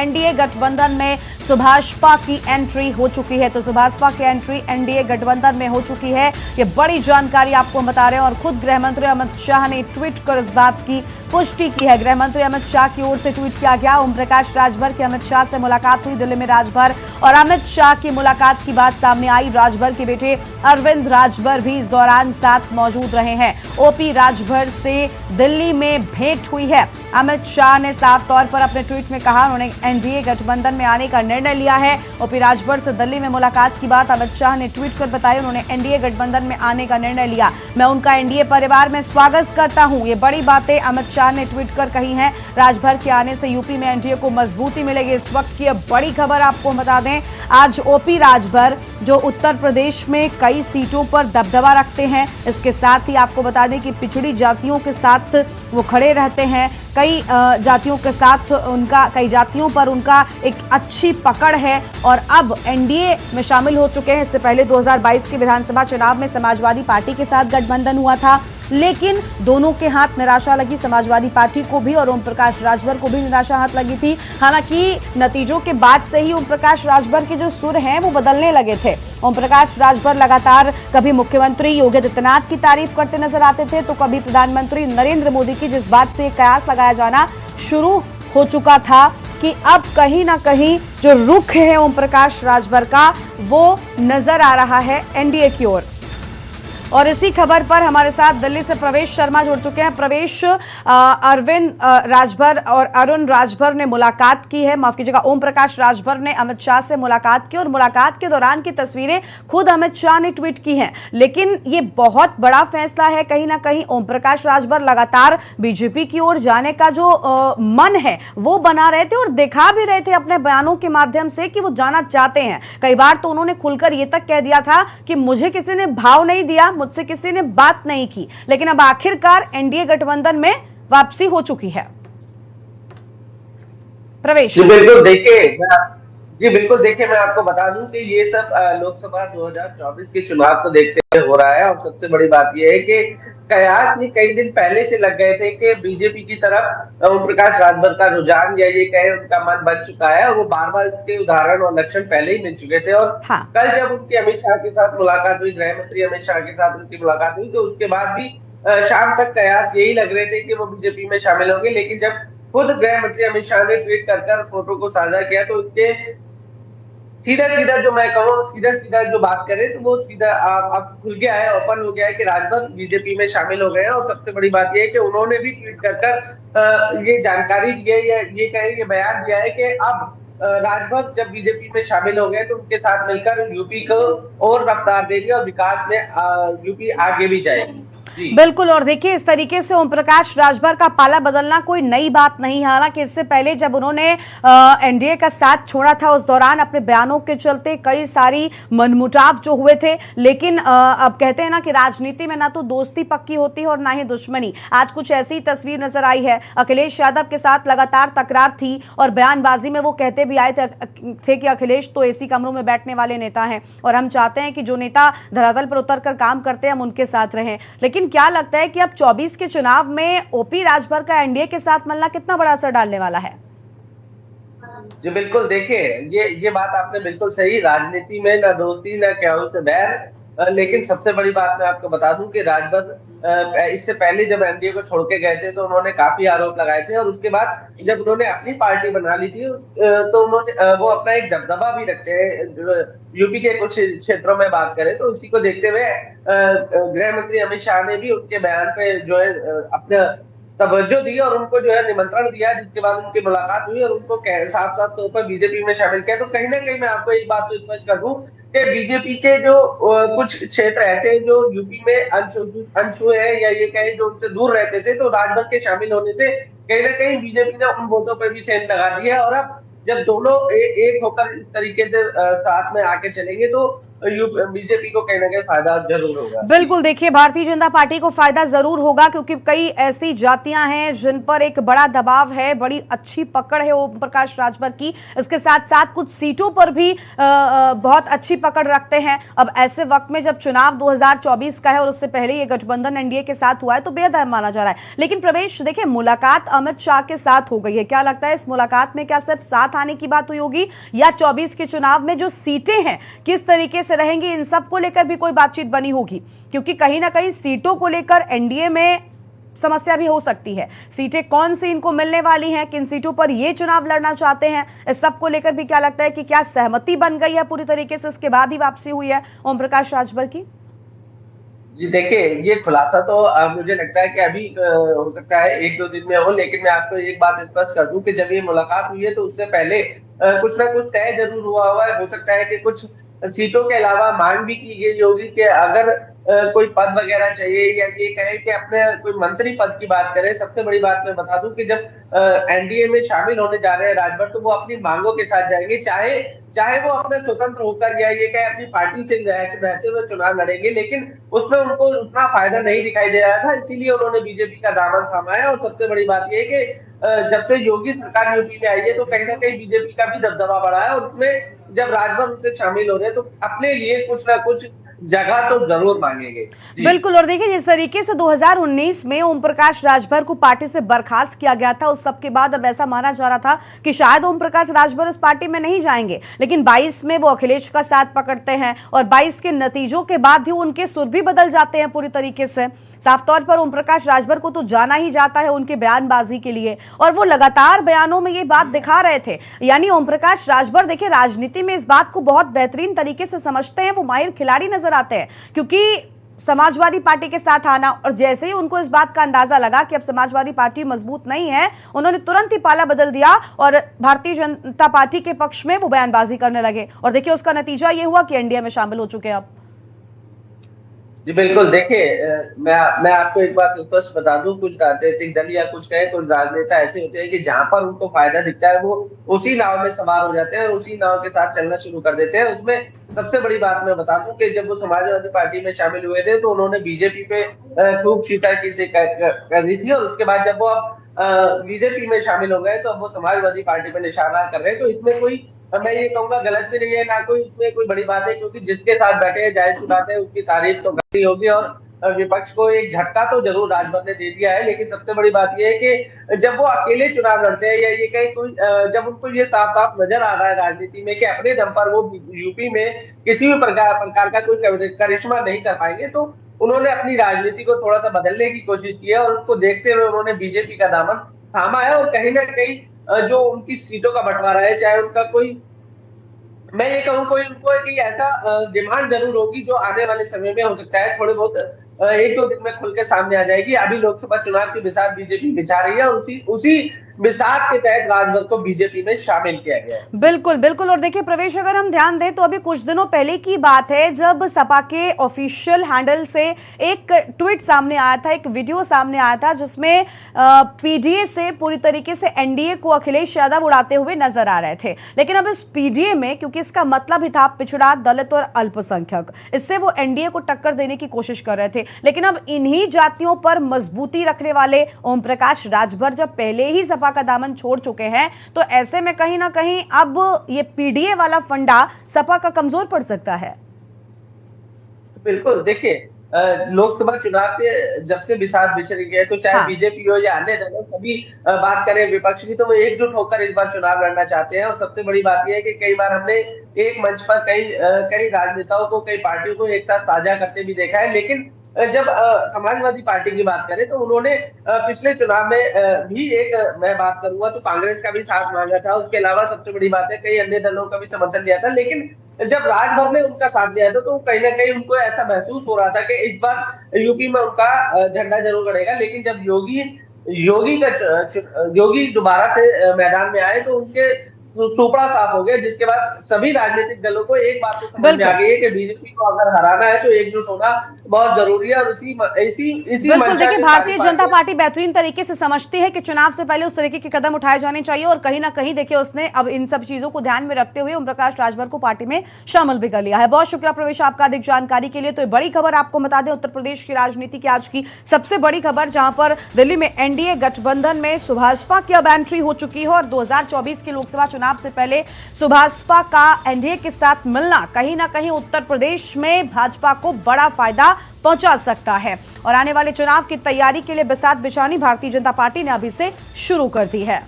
NDA गठबंधन में सुभाषपा की एंट्री हो चुकी है। तो सुभाषपा की एंट्री एनडीए गठबंधन में हो चुकी है, ये बड़ी जानकारी आपको बता रहे हैं। और खुद गृह मंत्री अमित शाह ने ट्वीट कर इस बात की पुष्टि की है। गृह मंत्री अमित शाह की ओर से ट्वीट किया गया, ओम प्रकाश राजभर की अमित शाह से मुलाकात हुई दिल्ली में। राजभर और अमित शाह की मुलाकात की बात सामने आई। राजभर के बेटे अरविंद राजभर भी इस दौरान साथ मौजूद रहे हैं। ओपी राजभर से दिल्ली में भेंट हुई है। अमित शाह ने साफ तौर पर अपने ट्वीट में कहा उन्होंने एनडीए गठबंधन में आने का निर्णय लिया है। ओपी राजभर से दिल्ली में मुलाकात की बात अमित शाह ने ट्वीट कर बताई। उन्होंने एनडीए गठबंधन में आने का निर्णय लिया, मैं उनका एनडीए परिवार में स्वागत करता हूं। ये बड़ी बातें अमित शाह ने ट्वीट कर कही हैं। राजभर के आने से यूपी में एनडीए को मजबूती मिलेगी। इस वक्त की बड़ी खबर आपको बता दें, आज ओपी राजभर जो उत्तर प्रदेश में कई सीटों पर दबदबा रखते हैं, इसके साथ ही आपको बता दें कि पिछड़ी जातियों के साथ वो खड़े रहते हैं। कई जातियों के साथ कई जातियों पर उनका एक अच्छी पकड़ है और अब एनडीए में शामिल हो चुके हैं। इससे पहले 2022 के विधानसभा चुनाव में समाजवादी पार्टी के साथ गठबंधन हुआ था, लेकिन दोनों के हाथ निराशा लगी। समाजवादी पार्टी को भी और ओम प्रकाश राजभर को भी निराशा हाथ लगी थी। हालांकि नतीजों के बाद से ही ओम प्रकाश राजभर के जो सुर हैं वो बदलने लगे थे। ओम प्रकाश राजभर लगातार कभी मुख्यमंत्री योगी आदित्यनाथ की तारीफ करते नजर आते थे, तो कभी प्रधानमंत्री नरेंद्र मोदी की, जिस बात से कयास लगाया जाना शुरू हो चुका था कि अब कहीं ना कहीं जो रुख है ओम प्रकाश राजभर का वो नजर आ रहा है एनडीए की ओर। और इसी खबर पर हमारे साथ दिल्ली से प्रवेश शर्मा जुड़ चुके हैं। प्रवेश, अरविंद राजभर और अरुण राजभर ने मुलाकात की है, माफ कीजिएगा, ओम प्रकाश राजभर ने अमित शाह से मुलाकात की और मुलाकात के दौरान की तस्वीरें खुद अमित शाह ने ट्वीट की हैं। लेकिन ये बहुत बड़ा फैसला है, कहीं ना कहीं ओम प्रकाश राजभर लगातार बीजेपी की ओर जाने का जो मन है वो बना रहे थे और दिखा भी रहे थे अपने बयानों के माध्यम से कि वो जाना चाहते हैं। कई बार तो उन्होंने खुलकर ये तक कह दिया था कि मुझे किसी ने भाव नहीं दिया, मुझसे किसी ने बात नहीं की, लेकिन अब आखिरकार एनडीए गठबंधन में वापसी हो चुकी है। प्रवेश जी बिल्कुल देखिए मैं आपको बता दूं कि ये सब लोकसभा 2024 के चुनाव को देखते हुए हो रहा है। और सबसे बड़ी बात ये है कि कयास ये कई दिन पहले से लग गए थे कि बीजेपी की तरफ ओम प्रकाश राजभर का रुझान या ये कहे उनका मन बन चुका है और वो बार-बार इसके उदाहरण और लक्षण पहले ही मिल चुके थे। और कल जब उनकी अमित शाह के साथ मुलाकात हुई, गृह मंत्री अमित शाह के साथ उनकी मुलाकात हुई, तो उसके बाद भी शाम तक कयास यही लग रहे थे कि वो बीजेपी में शामिल होंगे। लेकिन जब खुद गृह मंत्री अमित शाह ने ट्वीट कर फोटो को साझा किया तो उसके सीधा जो मैं कहूँ सीधा जो बात करें तो वो सीधा अब खुल गया है, ओपन हो गया है कि राजभर बीजेपी में शामिल हो गए हैं। और सबसे बड़ी बात ये है कि उन्होंने भी ट्वीट कर ये जानकारी दी है, ये बयान दिया है कि अब राजभर जब बीजेपी में शामिल हो गए तो उनके साथ मिलकर यूपी को और रफ्तार देगी और विकास में यूपी आगे भी जाएगी। बिल्कुल। और देखिए, इस तरीके से ओम प्रकाश राजभर का पाला बदलना कोई नई बात नहीं। हालांकि इससे पहले जब उन्होंने एनडीए का साथ छोड़ा था उस दौरान अपने बयानों के चलते कई सारी मनमुटाव जो हुए थे, लेकिन अब कहते हैं ना कि राजनीति में ना तो दोस्ती पक्की होती है और ना ही दुश्मनी। आज कुछ ऐसी तस्वीर नजर आई है। अखिलेश यादव के साथ लगातार तकरार थी और बयानबाजी में वो कहते भी आए थे कि अखिलेश तो एसी कमरों में बैठने वाले नेता हैं और हम चाहते हैं कि जो नेता धरातल पर उतर कर काम करते हैं हम उनके साथ रहें। लेकिन क्या लगता है कि अब 24 के चुनाव में ओपी राजभर का एनडीए के साथ मिलना कितना बड़ा असर डालने वाला है? जी बिल्कुल, देखिए ये बात आपने बिल्कुल सही, राजनीति में ना दोस्ती ना क्या उसे बैर। लेकिन सबसे बड़ी बात मैं आपको बता दूं कि राजभर इससे पहले जब एनडीए को छोड़ के गए थे तो उन्होंने काफी आरोप लगाए थे और उसके बाद जब उन्होंने अपनी पार्टी बना ली थी तो उन्होंने वो अपना एक दबदबा भी रखते हैं। यूपी के कुछ क्षेत्रों में बात करें तो उसी को देखते हुए गृह मंत्री अमित शाह ने भी उनके बयान पे जो है अपने तवज्जो दी और उनको जो है निमंत्रण दिया, जिसके बाद उनकी मुलाकात हुई और उनको साफ साफ तौर पर बीजेपी में शामिल किया। तो कहीं ना कहीं मैं आपको एक बात तो स्पष्ट कर दूं कि बीजेपी के जो कुछ क्षेत्र ऐसे जो यूपी में अनछुए हैं या ये कहें जो उनसे दूर रहते थे, तो राजभर के शामिल होने से कहीं ना कहीं बीजेपी ने उन वोटों पर भी सेंध लगा दी है। और अब जब दोनों एक होकर इस तरीके से साथ में आके चलेंगे तो बीजेपी को कहीं ना कहीं फायदा जरूर होगा। बिल्कुल, देखिए भारतीय जनता पार्टी को फायदा जरूर होगा क्योंकि कई ऐसी जातियां हैं जिन पर एक बड़ा दबाव है, बड़ी अच्छी पकड़ है ओम प्रकाश राजभर की। इसके साथ साथ कुछ सीटों पर भी बहुत अच्छी पकड़ रखते हैं। अब ऐसे वक्त में जब चुनाव 2024 का है और उससे पहले ये गठबंधन एनडीए के साथ हुआ है तो बेहद अहम माना जा रहा है। लेकिन प्रवेश देखिए, मुलाकात अमित शाह के साथ हो गई है, क्या लगता है इस मुलाकात में क्या सिर्फ साथ आने की बात हुई होगी या 24 के चुनाव में जो सीटें हैं किस तरीके से रहेंगी, इन सब को लेकर भी कोई बातचीत बनी होगी? क्योंकि कहीं ना कहीं सीटों को लेकर एनडीए में समस्या भी हो सकती है। सीटें कौन सी इनको मिलने वाली हैं, किन सीटों पर ये चुनाव लड़ना चाहते हैं, इस सब को लेकर भी क्या लगता है कि क्या सहमति बन गई है पूरी तरीके से, इसके बाद ही वापसी हुई है ओम प्रकाश राजभर की? जी देखिए, ये खुलासा तो मुझे लगता है कि अभी हो सकता है 1-2 दिन में हो, लेकिन मैं आपको एक बात स्पष्ट कर दूं कि जब ये मुलाकात हुई है तो उससे पहले कुछ ना कुछ तय जरूर हुआ हुआ है। हो सकता है कि कुछ सीटों के अलावा मांग भी की गई होगी कि अगर कोई पद वगैरह चाहिए या ये कहे कि अपने कोई मंत्री पद की बात करें। सबसे बड़ी बात मैं बता दूं कि जब एनडीए में शामिल होने जा रहे हैं राजभर, तो वो अपनी मांगों के साथ जाएंगे, चाहे चाहे वो अपने स्वतंत्र होकर या ये कहे अपनी पार्टी से रहते हुए चुनाव लड़ेंगे, लेकिन उसमें उनको उतना फायदा नहीं दिखाई दे रहा था, इसीलिए उन्होंने बीजेपी का दामन थामा है। और सबसे बड़ी बात यह है कि जब से योगी सरकार यूपी में आई है तो कहीं ना कहीं बीजेपी का भी दबदबा बढ़ा है और उसमें जब राजभर उनसे शामिल हो रहे हैं तो अपने लिए कुछ ना कुछ जगह तो जरूर मांगेंगे। बिल्कुल, और देखिए जिस तरीके से 2019 में ओम प्रकाश राजभर को पार्टी से बर्खास्त किया गया था, उस सब के बाद अब ऐसा माना जा रहा था कि शायद ओम प्रकाश राजभर उस पार्टी में नहीं जाएंगे, लेकिन 22 में वो अखिलेश का साथ पकड़ते हैं और 22 के नतीजों के बाद ही उनके सुर भी बदल जाते हैं पूरी तरीके से। साफ तौर पर ओम प्रकाश राजभर को तो जाना ही जाता है उनके बयानबाजी के लिए, और वो लगातार बयानों में ये बात दिखा रहे थे। यानी ओम प्रकाश राजभर देखिए राजनीति में इस बात को बहुत बेहतरीन तरीके से समझते हैं, वो माहिर खिलाड़ी नजर आते हैं। क्योंकि समाजवादी पार्टी के साथ आना, और जैसे ही उनको इस बात का अंदाजा लगा कि अब समाजवादी पार्टी मजबूत नहीं है, उन्होंने तुरंत ही पाला बदल दिया और भारतीय जनता पार्टी के पक्ष में वो बयानबाजी करने लगे। और देखिए उसका नतीजा ये हुआ कि एनडीए में शामिल हो चुके हैं अब। जी बिल्कुल, देखिए मैं आपको एक बात स्पष्ट बता दूं, कुछ राजनीतिक दल या कुछ कहे कुछ राजनेता ऐसे होते हैं कि जहां पर उनको फायदा दिखता है वो उसी नाव में सवार हो जाते हैं और उसी नाव के साथ चलना शुरू कर देते हैं। उसमें सबसे बड़ी बात मैं बता दूं कि जब वो समाजवादी पार्टी में शामिल हुए थे तो उन्होंने बीजेपी पे खूब छीटाकी से कर दी थी, और उसके बाद जब वो अब बीजेपी में शामिल हो गए तो अब वो समाजवादी पार्टी पे निशाना कर रहे हैं। तो इसमें कोई मैं ये कहूंगा गलत भी नहीं है, ना कोई इसमें कोई बड़ी बात है, क्योंकि जिसके साथ बैठे हैं जाहिर सी बात है उसकी तारीफ तो करनी होगी। और विपक्ष को एक झटका तो जरूर राजभर ने दे दिया है, लेकिन सबसे बड़ी बात यह है कि जब वो अकेले चुनाव लड़ते हैं या ये कहीं कोई जब उनको ये साफ साफ नजर आ रहा है राजनीति में कि अपने दम पर वो यूपी में किसी भी प्रकार का कोई करिश्मा नहीं कर पाएंगे, तो उन्होंने अपनी राजनीति को थोड़ा सा बदलने की कोशिश की है और उसको देखते हुए उन्होंने बीजेपी का दामन थामा है। और कहीं ना कहीं जो उनकी सीटों का बंटवारा है, चाहे उनका कोई, मैं ये कहूँ कोई उनको एक ऐसा डिमांड जरूर होगी जो आने वाले समय में हो सकता है थोड़े बहुत 1-2 दिन में खुल के सामने आ जाएगी। अभी लोकसभा चुनाव की बिसात बीजेपी बिछा रही है और उसी बिसात के तहत राजभर को बीजेपी में शामिल किया गया है। बिल्कुल बिल्कुल, और देखिए प्रवेश, अगर हम ध्यान दें तो अभी कुछ दिनों पहले की बात है जब सपा के ऑफिशियल हैंडल से एक ट्वीट सामने आया था, एक वीडियो सामने आया था जिसमें पीडीए से पूरी तरीके से एनडीए को अखिलेश यादव उड़ाते हुए नजर आ रहे थे। लेकिन अब इस पीडीए में, क्योंकि इसका मतलब ही था पिछड़ा, दलित और अल्पसंख्यक, इससे वो एनडीए को टक्कर देने की कोशिश कर रहे थे। लेकिन अब इन्हीं जातियों पर मजबूती रखने वाले ओम प्रकाश राजभर जब पहले ही सपा का दामन छोड़ चुके हैं, तो ऐसे में कहीं ना कहीं अब ये पीडीए वाला फंडा सपा का कमजोर पड़ सकता है। बिल्कुल, देखिए लोकसभा चुनाव के जब से बिसात बिछ रही है, तो चाहे बीजेपी हो या अन्य दल, सभी बात करें विपक्ष की, तो वो एकजुट होकर इस बार चुनाव लड़ना चाहते हैं। और सबसे बड़ी बात यह है कि कई बार हमने एक मंच पर कई राजनेताओं को, कई पार्टियों को एक साथ साझा करते भी देखा है। लेकिन जब समाजवादी पार्टी की बात करें तो उन्होंने पिछले चुनाव में भी मैं बात करूंगा तो कांग्रेस का भी साथ मांगा था। उसके अलावा सबसे बड़ी बात है कई अन्य दलों का भी समर्थन दिया था। लेकिन जब राजभर ने उनका साथ दिया था तो कहीं ना कहीं उनको ऐसा महसूस हो रहा था कि इस बार यूपी में उनका झंडा जरूर गड़ेगा। लेकिन जब योगी दोबारा से मैदान में आए तो उनके सुपड़ा साफ हो गया, जिसके बाद सभी राजनीतिक दलों को एक बात तो समझ में आ बिल्कुल गई है कि बीजेपी को अगर हराना है तो एकजुट होना बहुत जरूरी है, और इसी बिल्कुल मंशा देखिए, से सारी भारतीय जनता पार्टियां। पार्टी बेहतरीन तरीके से समझती है कि चुनाव से पहले उस तरीके के कदम उठाए जाने चाहिए और कहीं ना कहीं देखिए उसने अब इन सब चीजों को ध्यान में रखते हुए ओम प्रकाश राजभर को पार्टी में शामिल भी कर लिया है। बहुत शुक्रिया प्रवेश आपका अधिक जानकारी के लिए। तो ये बड़ी खबर आपको बता दें उत्तर प्रदेश की राजनीति की आज की सबसे बड़ी खबर, जहां पर दिल्ली में एनडीए गठबंधन में सुभाषपा की अब एंट्री हो चुकी है और 2024 के लोकसभा चुनाव से पहले सुभाषपा का एनडीए के साथ मिलना कहीं ना कहीं उत्तर प्रदेश में भाजपा को बड़ा फायदा पहुंचा सकता है और आने वाले चुनाव की तैयारी के लिए बिसात बिछानी भारतीय जनता पार्टी ने अभी से शुरू कर दी है।